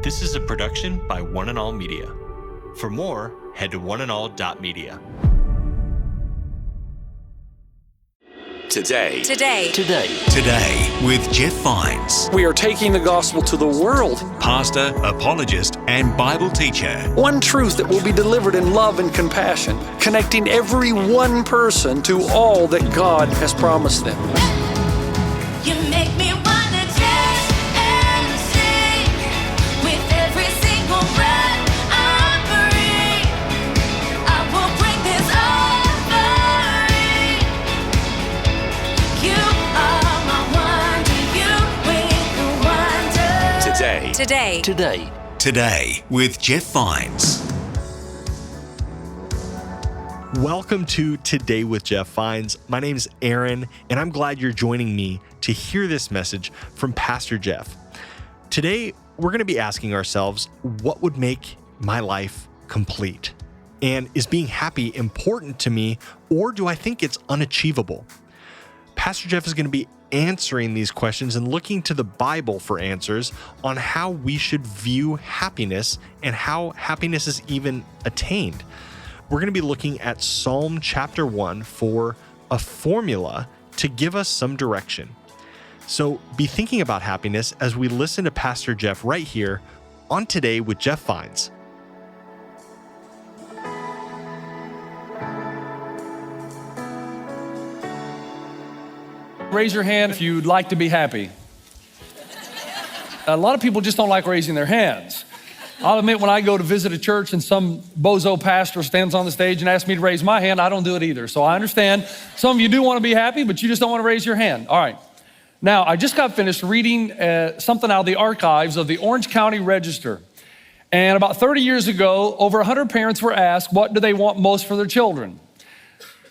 This is a production by One and All Media. For more, head to oneandall.media. Today with Jeff Vines, We are taking the gospel to the world. pastor, apologist, and Bible teacher. One truth that will be delivered in love and compassion, connecting every one person to all that God has promised them. You make me wanna dance and sing with every single breath I breathe. I will bring this offering. You are my wonder, you with the wonder. Today with Jeff Vines. Welcome to Today with Jeff Vines. My name is Aaron, and I'm glad you're joining me to hear this message from Pastor Jeff. Today, we're going to be asking ourselves, what would make my life complete? And is being happy important to me, or do I think it's unachievable? Pastor Jeff is going to be answering these questions and looking to the Bible for answers on how we should view happiness and how happiness is even attained. We're going to be looking at Psalm chapter 1 for a formula to give us some direction. So be thinking about happiness as we listen to Pastor Jeff right here on Today with Jeff Vines. Raise your hand if you'd like to be happy. A lot of people just don't like raising their hands. I'll admit, when I go to visit a church and some bozo pastor stands on the stage and asks me to raise my hand, I don't do it either. So I understand some of you do want to be happy, but you just don't want to raise your hand. All right. Now, I just got finished reading something out of the archives of the Orange County Register. And about 30 years ago, over 100 parents were asked, what do they want most for their children?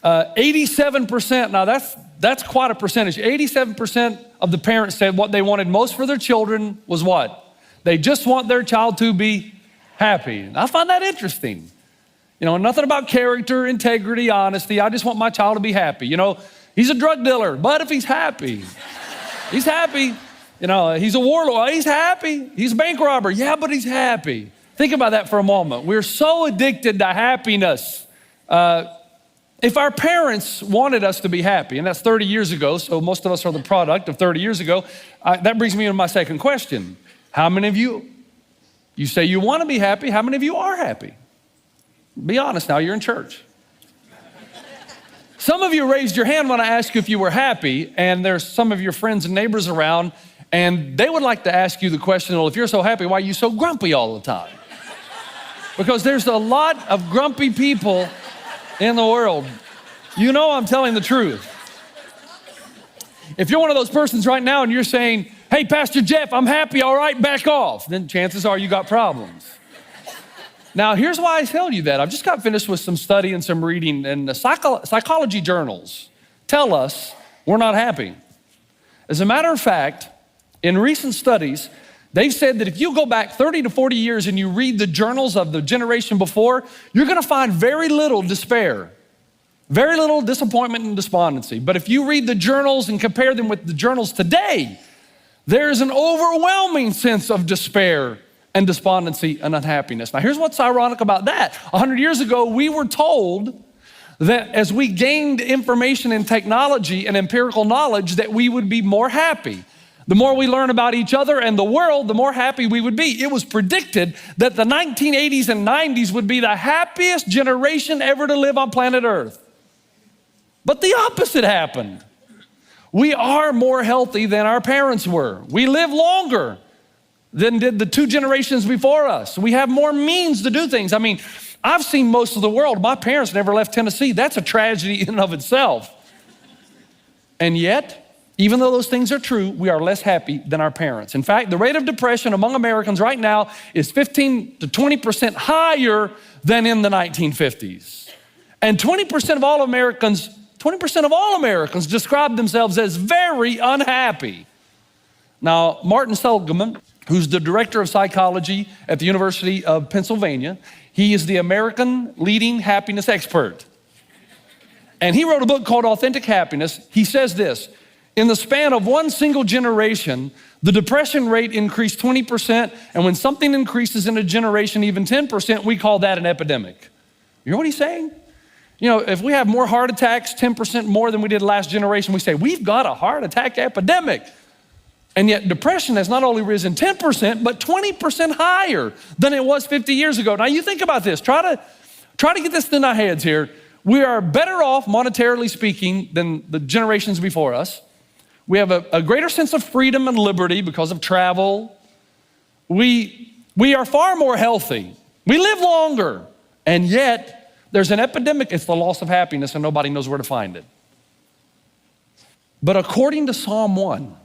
87%, now that's quite a percentage. 87% of the parents said what they wanted most for their children was what? They just want their child to be happy. And I find that interesting. You know, nothing about character, integrity, honesty. I just want my child to be happy. You know, he's a drug dealer, but if he's happy, he's happy. You know, he's a warlord, he's happy. He's a bank robber, yeah, but he's happy. Think about that for a moment. We're so addicted to happiness. If our parents wanted us to be happy, and that's 30 years ago, so most of us are the product of 30 years ago, that brings me to my second question. How many of you say you want to be happy, how many of you are happy? Be honest now, you're in church. Some of you raised your hand when I asked you if you were happy, and there's some of your friends and neighbors around, and they would like to ask you the question, well, if you're so happy, why are you so grumpy all the time? Because there's a lot of grumpy people in the world. You know I'm telling the truth. If you're one of those persons right now and you're saying, hey, Pastor Jeff, I'm happy, all right, back off, then chances are you got problems. Now, here's why I tell you that. I've just got finished with some study and some reading, and the psychology journals tell us we're not happy. As a matter of fact, in recent studies, they've said that if you go back 30 to 40 years and you read the journals of the generation before, you're going to find very little despair, very little disappointment and despondency. But if you read the journals and compare them with the journals today, there's an overwhelming sense of despair and despondency and unhappiness. Now, here's what's ironic about that. 100 years ago, we were told that as we gained information and technology and empirical knowledge, that we would be more happy. The more we learn about each other and the world, the more happy we would be. It was predicted that the 1980s and 90s would be the happiest generation ever to live on planet Earth. But the opposite happened. We are more healthy than our parents were. We live longer than did the two generations before us. We have more means to do things. I mean, I've seen most of the world. My parents never left Tennessee. That's a tragedy in and of itself. And yet, even though those things are true, we are less happy than our parents. In fact, the rate of depression among Americans right now is 15 to 20% higher than in the 1950s. And 20% of all Americans describe themselves as very unhappy. Now, Martin Seligman, who's the director of psychology at the University of Pennsylvania, he is the American leading happiness expert. And he wrote a book called Authentic Happiness. He says this: in the span of one single generation, the depression rate increased 20%, and when something increases in a generation even 10%, we call that an epidemic. You know what he's saying? You know, if we have more heart attacks, 10% more than we did last generation, we say, we've got a heart attack epidemic. And yet depression has not only risen 10%, but 20% higher than it was 50 years ago. Now you think about this, try to get this in our heads here. We are better off monetarily speaking than the generations before us. We have a greater sense of freedom and liberty because of travel. We are far more healthy. We live longer. And yet, there's an epidemic. It's the loss of happiness, and nobody knows where to find it. But according to Psalm 1,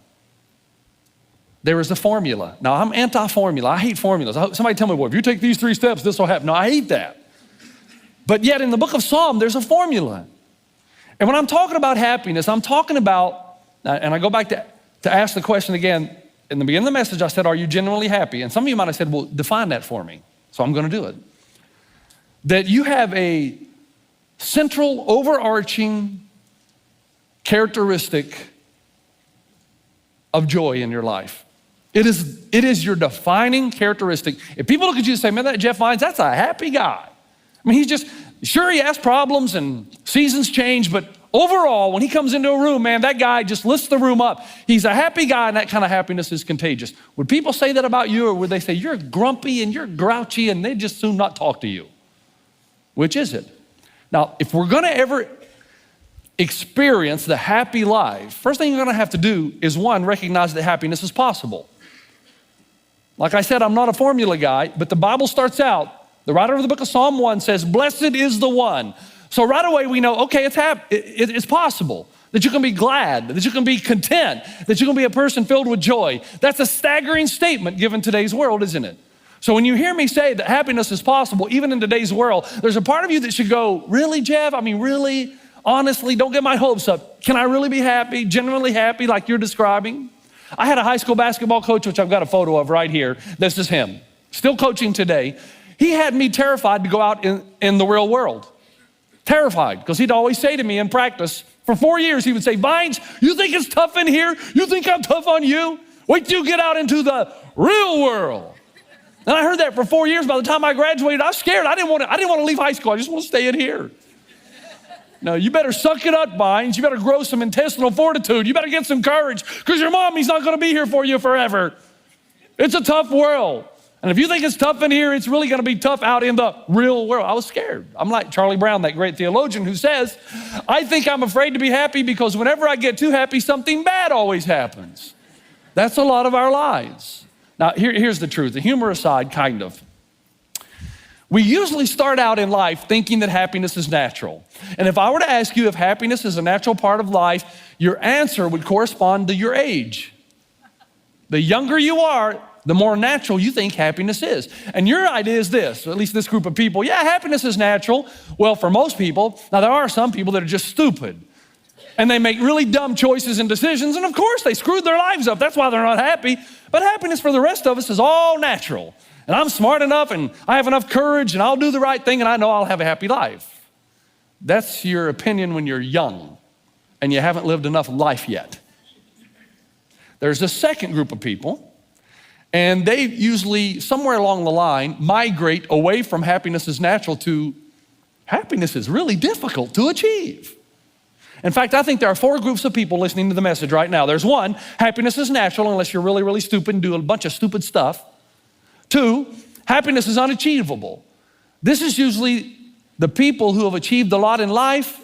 there is a formula. Now, I'm anti-formula. I hate formulas. Somebody tell me, well, if you take these 3 steps, this will happen. No, I hate that. But yet, in the book of Psalm, there's a formula. And when I'm talking about happiness, I'm talking about, and I go back to ask the question again. In the beginning of the message, I said, are you genuinely happy? And some of you might have said, well, define that for me. So I'm going to do it. That you have a central, overarching characteristic of joy in your life. It is your defining characteristic. If people look at you and say, man, that Jeff Vines, that's a happy guy. I mean, sure, he has problems and seasons change, but overall, when he comes into a room, man, that guy just lifts the room up. He's a happy guy, and that kind of happiness is contagious. Would people say that about you, or would they say, you're grumpy and you're grouchy, and they'd just soon not talk to you? Which is it? Now, if we're gonna ever experience the happy life, first thing you're gonna have to do is, one, recognize that happiness is possible. Like I said, I'm not a formula guy, but the Bible starts out, the writer of the book of Psalm 1 says, blessed is the one. So right away we know, okay, it's possible that you can be glad, that you can be content, that you can be a person filled with joy. That's a staggering statement given today's world, isn't it? So when you hear me say that happiness is possible, even in today's world, there's a part of you that should go, really, Jeff? I mean, really? Honestly, don't get my hopes up. Can I really be happy, genuinely happy like you're describing? I had a high school basketball coach, which I've got a photo of right here. This is him, still coaching today. He had me terrified to go out in the real world. Terrified, because he'd always say to me in practice, for 4 years, he would say, Vines, you think it's tough in here? You think I'm tough on you? Wait till you get out into the real world. And I heard that for 4 years. By the time I graduated, I was scared. I didn't want to leave high school. I just want to stay in here. No, you better suck it up, Vines. You better grow some intestinal fortitude. You better get some courage, because your mommy's not going to be here for you forever. It's a tough world. And if you think it's tough in here, it's really going to be tough out in the real world. I was scared. I'm like Charlie Brown, that great theologian, who says, I think I'm afraid to be happy because whenever I get too happy, something bad always happens. That's a lot of our lives. Now, here's the truth, the humor aside, kind of. We usually start out in life thinking that happiness is natural. And if I were to ask you if happiness is a natural part of life, your answer would correspond to your age. The younger you are, the more natural you think happiness is. And your idea is this, or at least this group of people, yeah, happiness is natural. Well, for most people, now there are some people that are just stupid. And they make really dumb choices and decisions, and of course they screwed their lives up. That's why they're not happy. But happiness for the rest of us is all natural. And I'm smart enough, and I have enough courage, and I'll do the right thing, and I know I'll have a happy life. That's your opinion when you're young, and you haven't lived enough life yet. There's a second group of people, and they usually, somewhere along the line, migrate away from happiness is natural to happiness is really difficult to achieve. In fact, I think there are 4 groups of people listening to the message right now. There's 1, happiness is natural unless you're really, really stupid and do a bunch of stupid stuff. 2, happiness is unachievable. This is usually the people who have achieved a lot in life,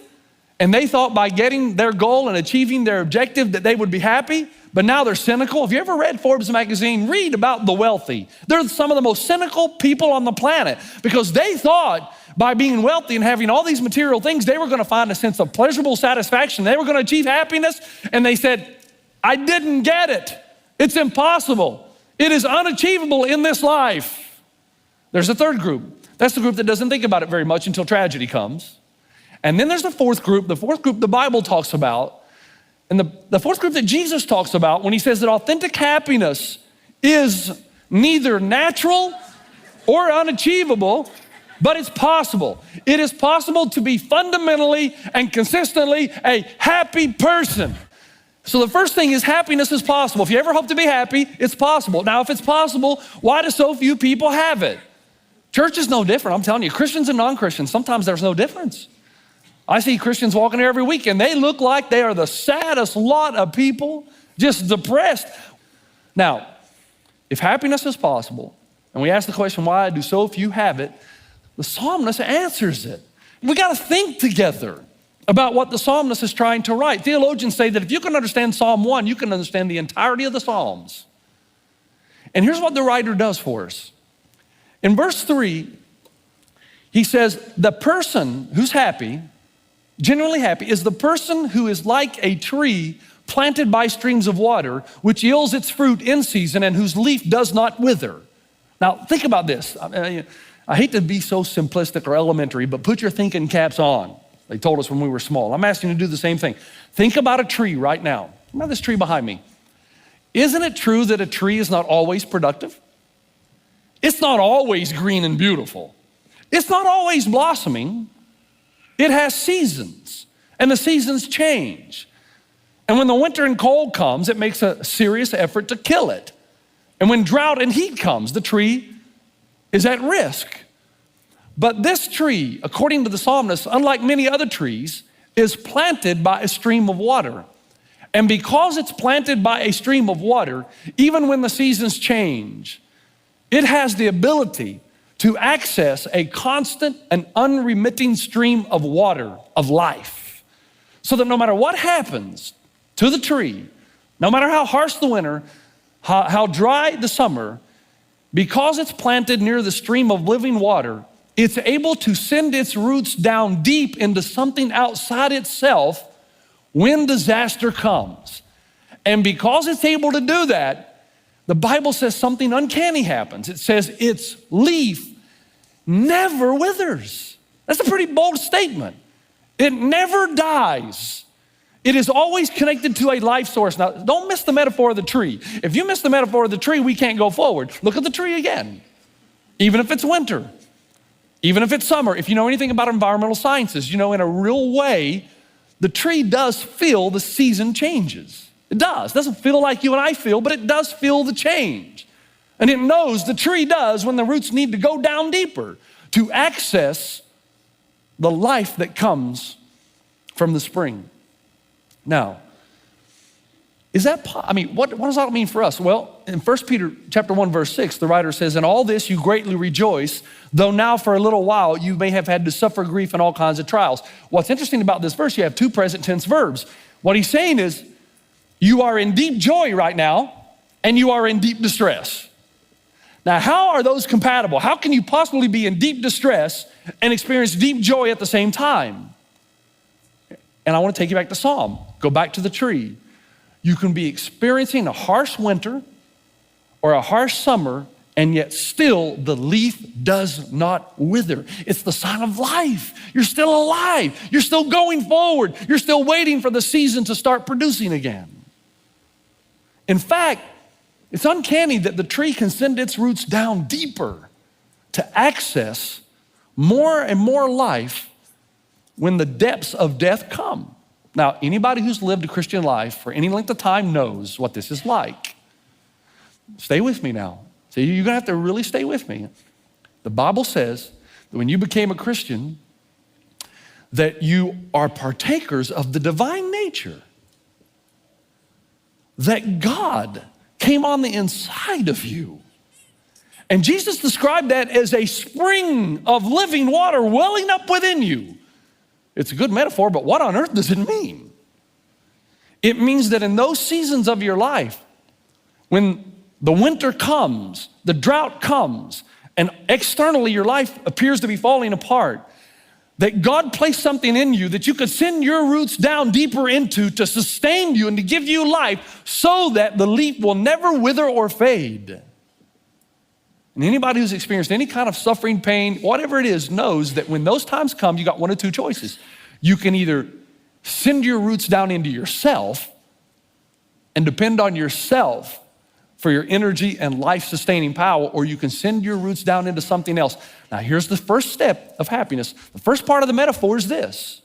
and they thought by getting their goal and achieving their objective that they would be happy, but now they're cynical. Have you ever read Forbes magazine? Read about the wealthy. They're some of the most cynical people on the planet because they thought by being wealthy and having all these material things, they were going to find a sense of pleasurable satisfaction. They were going to achieve happiness, and they said, I didn't get it. It's impossible. It is unachievable in this life. There's a third group. That's the group that doesn't think about it very much until tragedy comes. And then there's the fourth group the Bible talks about, and the fourth group that Jesus talks about when he says that authentic happiness is neither natural or unachievable, but it's possible. It is possible to be fundamentally and consistently a happy person. So the first thing is happiness is possible. If you ever hope to be happy, it's possible. Now, if it's possible, why do so few people have it? Church is no different. I'm telling you, Christians and non-Christians, sometimes there's no difference. I see Christians walking here every week and they look like they are the saddest lot of people, just depressed. Now, if happiness is possible, and we ask the question, why do so few have it? The psalmist answers it. We got to think together about what the psalmist is trying to write. Theologians say that if you can understand Psalm 1, you can understand the entirety of the Psalms. And here's what the writer does for us. In verse 3, he says, the person who's happy, genuinely happy, is the person who is like a tree planted by streams of water, which yields its fruit in season and whose leaf does not wither. Now, think about this. I hate to be so simplistic or elementary, but put your thinking caps on. They told us when we were small. I'm asking you to do the same thing. Think about a tree right now. Think about this tree behind me. Isn't it true that a tree is not always productive? It's not always green and beautiful. It's not always blossoming. It has seasons, and the seasons change. And when the winter and cold comes, it makes a serious effort to kill it. And when drought and heat comes, the tree is at risk. But this tree, according to the psalmist, unlike many other trees, is planted by a stream of water. And because it's planted by a stream of water, even when the seasons change, it has the ability to access a constant and unremitting stream of water, of life. So that no matter what happens to the tree, no matter how harsh the winter, how dry the summer, because it's planted near the stream of living water, it's able to send its roots down deep into something outside itself when disaster comes. And because it's able to do that, the Bible says something uncanny happens. It says its leaf never withers. That's a pretty bold statement. It never dies. It is always connected to a life source. Now, don't miss the metaphor of the tree. If you miss the metaphor of the tree, we can't go forward. Look at the tree again. Even if it's winter, even if it's summer, if you know anything about environmental sciences, you know in a real way, the tree does feel the season changes. It does. It doesn't feel like you and I feel, but it does feel the change. And it knows, the tree does, when the roots need to go down deeper to access the life that comes from the spring. Now, what does that mean for us? Well, in 1 Peter chapter 1, verse 6, the writer says, in all this you greatly rejoice, though now for a little while you may have had to suffer grief in all kinds of trials. What's interesting about this verse, you have two present tense verbs. What he's saying is, you are in deep joy right now, and you are in deep distress. Now, how are those compatible? How can you possibly be in deep distress and experience deep joy at the same time? And I want to take you back to Psalm. Go back to the tree. You can be experiencing a harsh winter or a harsh summer, and yet still the leaf does not wither. It's the sign of life. You're still alive. You're still going forward. You're still waiting for the season to start producing again. In fact, it's uncanny that the tree can send its roots down deeper to access more and more life when the depths of death come. Now, anybody who's lived a Christian life for any length of time knows what this is like. Stay with me now. See, you're gonna have to really stay with me. The Bible says that when you became a Christian, that you are partakers of the divine nature. That God came on the inside of you. And Jesus described that as a spring of living water welling up within you. It's a good metaphor, but what on earth does it mean? It means that in those seasons of your life, when the winter comes, the drought comes, and externally your life appears to be falling apart, that God placed something in you that you could send your roots down deeper into to sustain you and to give you life so that the leaf will never wither or fade. And anybody who's experienced any kind of suffering, pain, whatever it is, knows that when those times come, you got one of two choices. You can either send your roots down into yourself and depend on yourself for your energy and life-sustaining power, or you can send your roots down into something else. Now, here's the first step of happiness. The first part of the metaphor is this.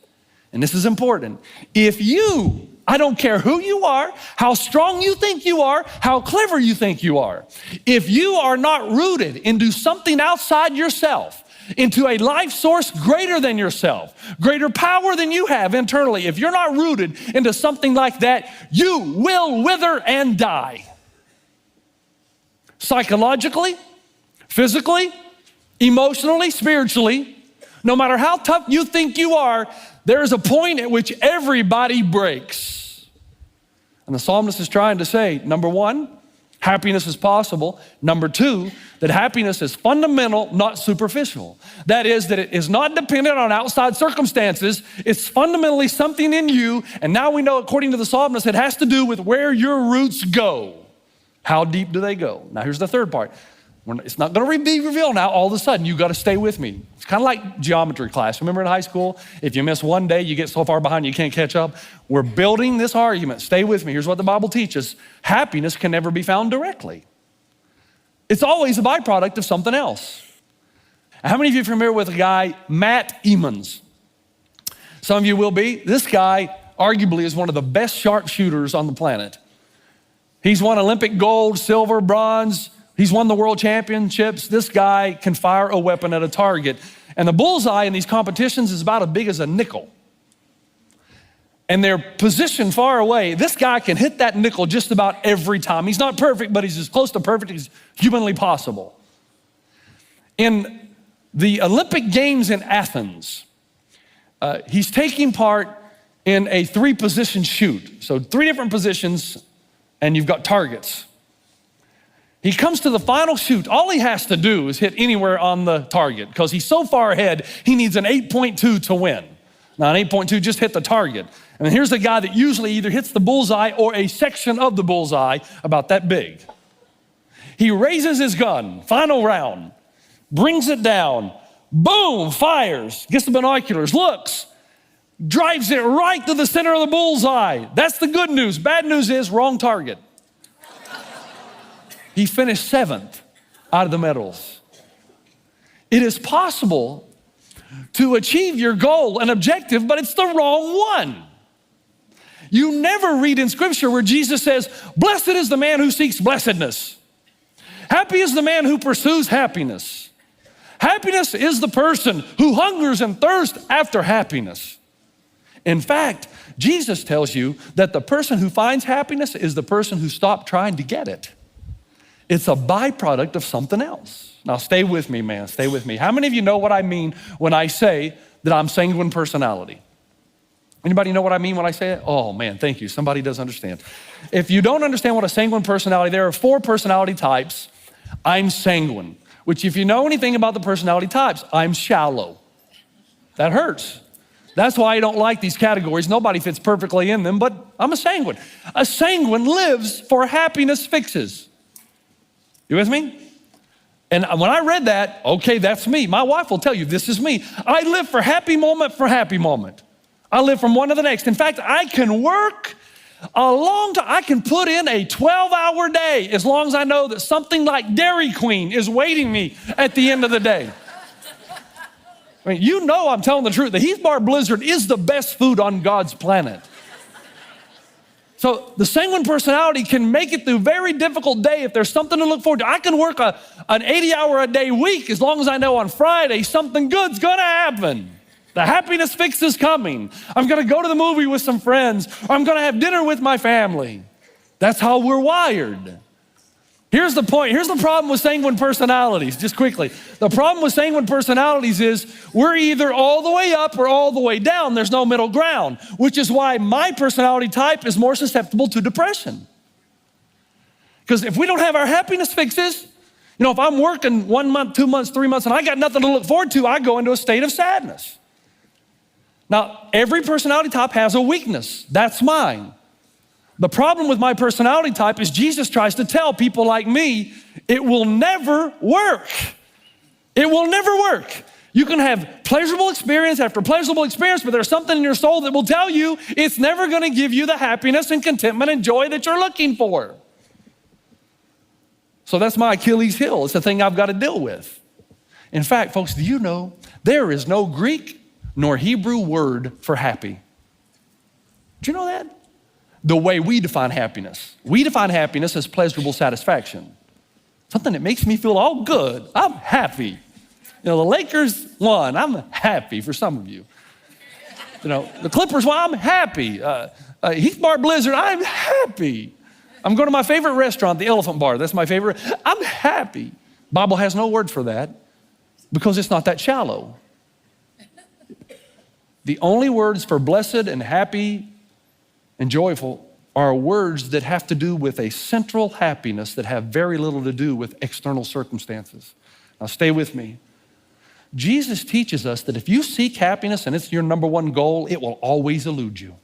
and this is important, if you, I don't care who you are, how strong you think you are, how clever you think you are, if you are not rooted into something outside yourself, into a life source greater than yourself, greater power than you have internally, if you're not rooted into something like that, you will wither and die. Psychologically, physically, emotionally, spiritually, no matter how tough you think you are, there is a point at which everybody breaks. And the psalmist is trying to say, number one, happiness is possible. Number two, that happiness is fundamental, not superficial. That is, that it is not dependent on outside circumstances. It's fundamentally something in you. And now we know, according to the psalmist, it has to do with where your roots go. How deep do they go? Now, here's the third part. It's not going to be revealed now all of a sudden. You got to stay with me. It's kind of like geometry class. Remember in high school, if you miss one day, you get so far behind you can't catch up. We're building this argument. Stay with me. Here's what the Bible teaches. Happiness can never be found directly. It's always a byproduct of something else. How many of you are familiar with a guy, Matt Emmons? Some of you will be. This guy arguably is one of the best sharpshooters on the planet. He's won Olympic gold, silver, bronze. He's won the world championships. This guy can fire a weapon at a target. And the bullseye in these competitions is about as big as a nickel. And they're positioned far away. This guy can hit that nickel just about every time. He's not perfect, but he's as close to perfect as humanly possible. In the Olympic Games in Athens, he's taking part in a 3-position shoot. So 3 different positions, and you've got targets. He comes to the final shoot. All he has to do is hit anywhere on the target because he's so far ahead, he needs an 8.2 to win. Now, an 8.2, just hit the target. And here's a guy that usually either hits the bullseye or a section of the bullseye about that big. He raises his gun, final round, brings it down, boom, fires, gets the binoculars, looks, drives it right to the center of the bullseye. That's the good news. Bad news is wrong target. He finished 7th out of the medals. It is possible to achieve your goal and objective, but it's the wrong one. You never read in Scripture where Jesus says, blessed is the man who seeks blessedness. Happy is the man who pursues happiness. Happiness is the person who hungers and thirsts after happiness. In fact, Jesus tells you that the person who finds happiness is the person who stopped trying to get it. It's a byproduct of something else. Now stay with me, man, stay with me. How many of you know what I mean when I say that I'm sanguine personality? Anybody know what I mean when I say it? Oh man, thank you, somebody does understand. If you don't understand what a sanguine personality, there are 4 personality types. I'm sanguine, which if you know anything about the personality types, I'm shallow. That hurts. That's why I don't like these categories. Nobody fits perfectly in them, but I'm a sanguine. A sanguine lives for happiness fixes. You with me? And when I read that, okay, that's me. My wife will tell you, this is me. I live for happy moment for happy moment. I live from one to the next. In fact, I can work a long time. I can put in a 12-hour day as long as I know that something like Dairy Queen is waiting me at the end of the day. I mean, you know I'm telling the truth. The Heath Bar Blizzard is the best food on God's planet. So the sanguine personality can make it through a very difficult day if there's something to look forward to. I can work an 80-hour-a-day week as long as I know on Friday something good's gonna happen. The happiness fix is coming. I'm gonna go to the movie with some friends, or I'm gonna have dinner with my family. That's how we're wired. Here's the point. Here's the problem with sanguine personalities, just quickly. The problem with sanguine personalities is we're either all the way up or all the way down. There's no middle ground, which is why my personality type is more susceptible to depression. Because if we don't have our happiness fixes, you know, if I'm working 1 month, 2 months, 3 months, and I got nothing to look forward to, I go into a state of sadness. Now, every personality type has a weakness. That's mine. The problem with my personality type is Jesus tries to tell people like me, it will never work. It will never work. You can have pleasurable experience after pleasurable experience, but there's something in your soul that will tell you it's never gonna give you the happiness and contentment and joy that you're looking for. So that's my Achilles heel. It's the thing I've got to deal with. In fact, folks, do you know there is no Greek nor Hebrew word for happy? Did you know that? The way we define happiness. We define happiness as pleasurable satisfaction. Something that makes me feel all good. I'm happy. You know, the Lakers won. I'm happy for some of you. You know, the Clippers won. I'm happy. Heath Bar Blizzard, I'm happy. I'm going to my favorite restaurant, the Elephant Bar. That's my favorite. I'm happy. Bible has no word for that because it's not that shallow. The only words for blessed and happy and joyful are words that have to do with a central happiness that have very little to do with external circumstances. Now stay with me. Jesus teaches us that if you seek happiness and it's your number one goal, it will always elude you.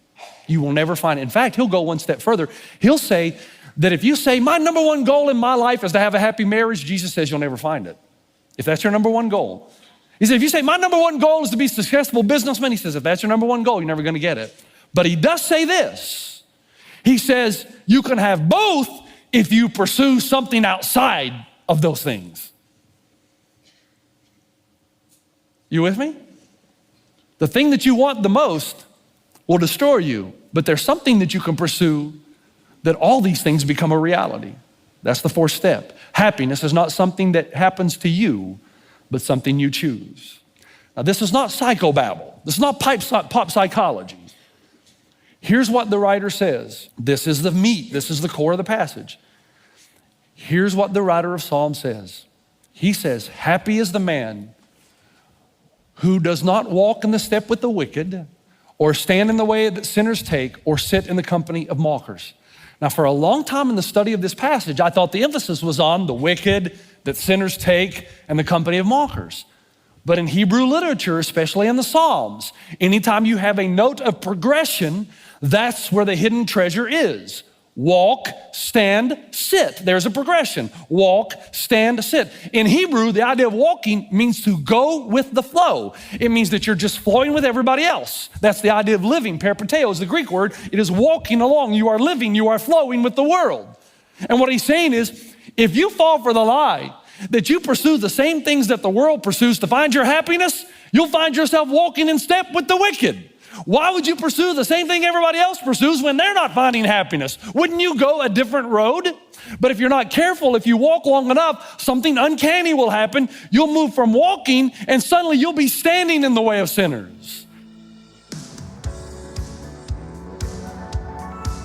You will never find it. In fact, he'll go one step further. He'll say that if you say, my number one goal in my life is to have a happy marriage, Jesus says you'll never find it. If that's your number one goal. He said, if you say, my number one goal is to be a successful businessman, he says, if that's your number one goal, you're never gonna get it. But he does say this. He says, you can have both if you pursue something outside of those things. You with me? The thing that you want the most will destroy you, but there's something that you can pursue that all these things become a reality. That's the fourth step. Happiness is not something that happens to you, but something you choose. Now, this is not psychobabble. This is not pop psychology. Here's what the writer says. This is the meat. This is the core of the passage. Here's what the writer of Psalm says. He says, happy is the man who does not walk in the step with the wicked, or stand in the way that sinners take, or sit in the company of mockers. Now, for a long time in the study of this passage, I thought the emphasis was on the wicked that sinners take and the company of mockers. But in Hebrew literature, especially in the Psalms, anytime you have a note of progression, that's where the hidden treasure is. Walk, stand, sit. There's a progression. Walk, stand, sit. In Hebrew, the idea of walking means to go with the flow. It means that you're just flowing with everybody else. That's the idea of living. Peripateo is the Greek word. It is walking along. You are living. You are flowing with the world. And what he's saying is, if you fall for the lie that you pursue the same things that the world pursues to find your happiness, you'll find yourself walking in step with the wicked. Why would you pursue the same thing everybody else pursues when they're not finding happiness? Wouldn't you go a different road? But if you're not careful, if you walk long enough, something uncanny will happen. You'll move from walking and suddenly you'll be standing in the way of sinners.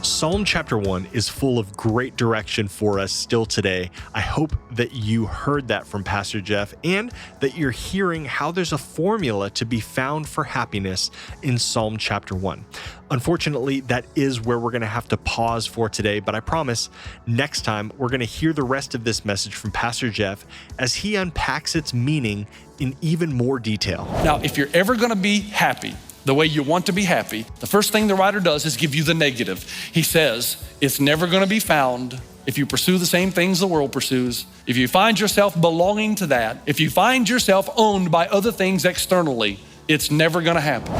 Psalm chapter 1 is full of great direction for us still today. I hope that you heard that from Pastor Jeff and that you're hearing how there's a formula to be found for happiness in Psalm chapter 1. Unfortunately, that is where we're going to have to pause for today, but I promise next time we're going to hear the rest of this message from Pastor Jeff as he unpacks its meaning in even more detail. Now, if you're ever going to be happy, the way you want to be happy, the first thing the writer does is give you the negative. He says, it's never gonna be found if you pursue the same things the world pursues, if you find yourself belonging to that, if you find yourself owned by other things externally, it's never gonna happen.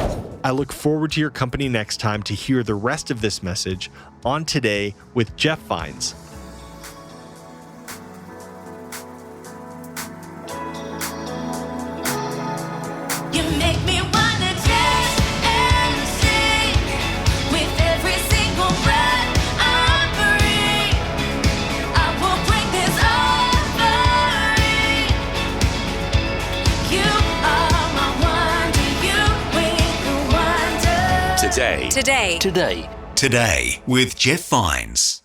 I look forward to your company next time to hear the rest of this message on Today with Jeff Vines. You make me wanna dance and sing with every single breath I breathe. I will bring this offering. You are my wonder. You bring the wonder. Today with Jeff Vines.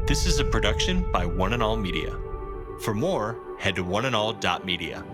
This is a production by One and All Media. For more, head to oneandall.media.